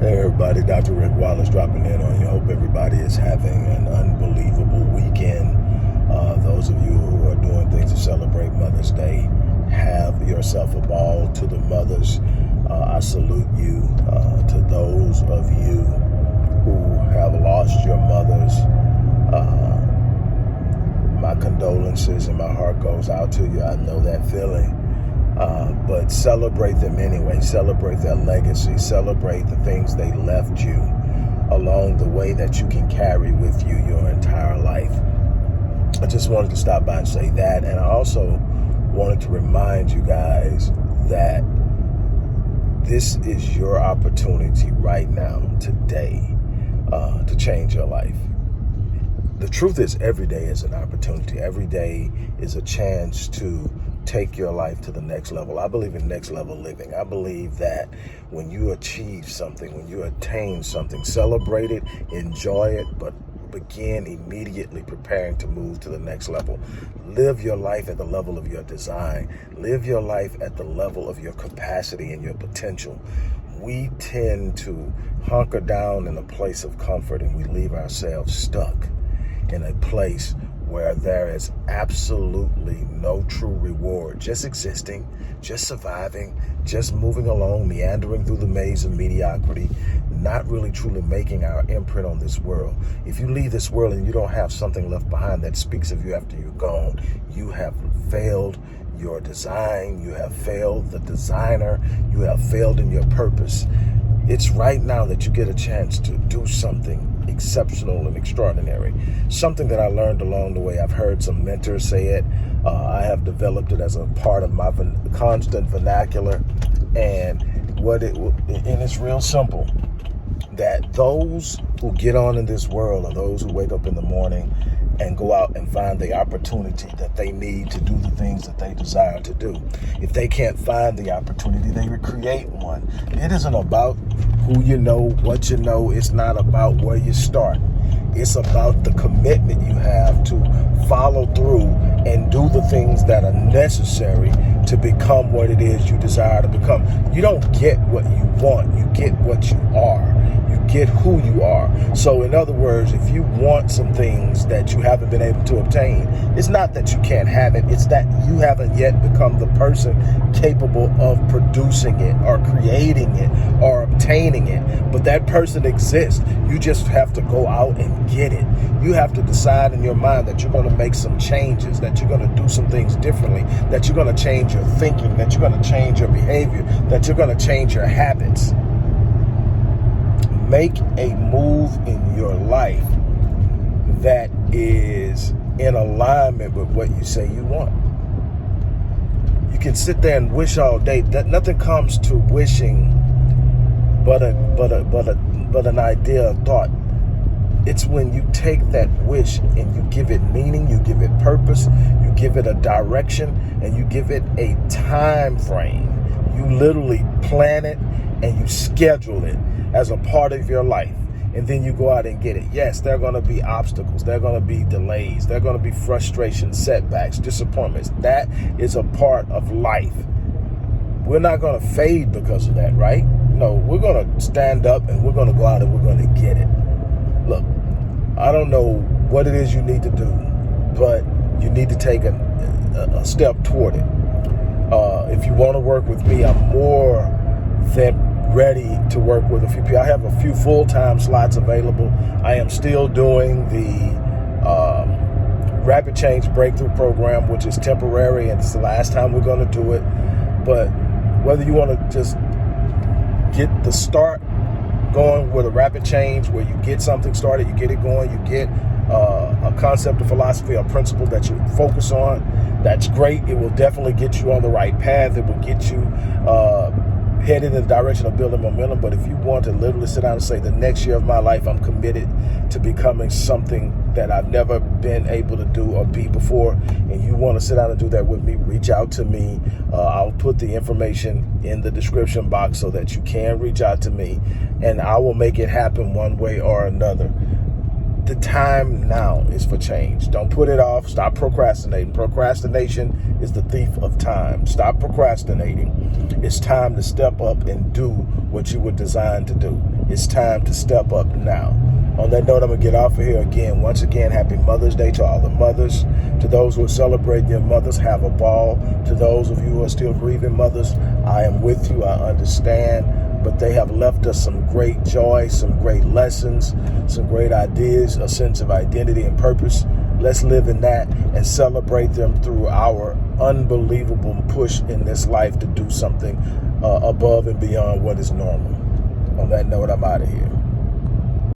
Hey everybody, Dr. Rick Wallace dropping in on you. Hope everybody is having an unbelievable weekend. Those of you who are doing things to celebrate Mother's Day, have yourself a ball. To the mothers, I salute you. To those of you who have lost your mothers, my condolences and my heart goes out to you. I know that feeling. But celebrate them anyway. Celebrate their legacy. Celebrate the things they left you along the way that you can carry with you your entire life. I just wanted to stop by and say that. And I also wanted to remind you guys that this is your opportunity right now, today, to change your life. The truth is, every day is an opportunity. Every day is a chance to take your life to the next level. I believe in next level living. I believe that when you achieve something, when you attain something, celebrate it, enjoy it, but begin immediately preparing to move to the next level. Live your life at the level of your design. Live your life at the level of your capacity and your potential. We tend to hunker down in a place of comfort, and we leave ourselves stuck in a place where there is absolutely no true reward, just existing, just surviving, just moving along, meandering through the maze of mediocrity, not really truly making our imprint on this world. If you leave this world and you don't have something left behind that speaks of you after you're gone, you have failed your design, you have failed the designer, you have failed in your purpose. It's right now that you get a chance to do something exceptional and extraordinary. Something that I learned along the way. I've heard some mentors say it. I have developed it as a part of my constant vernacular. And it's real simple. That those who get on in this world are those who wake up in the morning and go out and find the opportunity that they need to do the things that they desire to do. If they can't find the opportunity, they create one. It isn't about who you know, what you know. It's not about where you start. It's about the commitment you have to follow through and do the things that are necessary to become what it is you desire to become. You don't get what you want, you get what you are. You get who you are. So in other words, if you want some things that you haven't been able to obtain, it's not that you can't have it, it's that you haven't yet become the person capable of producing it or creating it or obtaining it. But that person exists. You just have to go out and get it. You have to decide in your mind that you're going to make some changes, that you're going to do some things differently, that you're going to change your thinking, that you're going to change your behavior, that you're going to change your habits. Make a move in your life that is in alignment with what you say you want. You can sit there and wish all day. Nothing comes to wishing but an idea, a thought. It's when you take that wish and you give it meaning, you give it purpose, you give it a direction, and you give it a time frame. You literally plan it and you schedule it as a part of your life, and then you go out and get it. Yes, there are going to be obstacles, there are going to be delays, there are going to be frustrations, setbacks, disappointments. That is a part of life. We're not going to fade because of that, right? No, we're going to stand up and we're going to go out and we're going to get it. Look, I don't know what it is you need to do, but you need to take a step toward it. If you want to work with me, I'm more than ready to work with a few people. I have a few full-time slots available. I am still doing the Rapid Change Breakthrough Program, which is temporary, and it's the last time we're going to do it. But whether you want to just get the start going with a rapid change, where you get something started, you get it going, you get a concept, a philosophy, a principle that you focus on, that's great. It will definitely get you on the right path. It will get you headed in the direction of building momentum. But if you want to literally sit down and say, the next year of my life, I'm committed to becoming something that I've never been able to do or be before, and you want to sit down and do that with me, reach out to me. I'll put the information in the description box so that you can reach out to me, and I will make it happen one way or another. The time now is for change. Don't put it off. Stop procrastinating. Procrastination is the thief of time. Stop procrastinating. It's time to step up and do what you were designed to do. It's time to step up now. On that note, I'm going to get off of here again. Once again, happy Mother's Day to all the mothers. To those who are celebrating your mothers, have a ball. To those of you who are still grieving mothers, I am with you. I understand. But they have left us some great joy, some great lessons, some great ideas, a sense of identity and purpose. Let's live in that and celebrate them through our unbelievable push in this life to do something above and beyond what is normal. On that note, I'm out of here.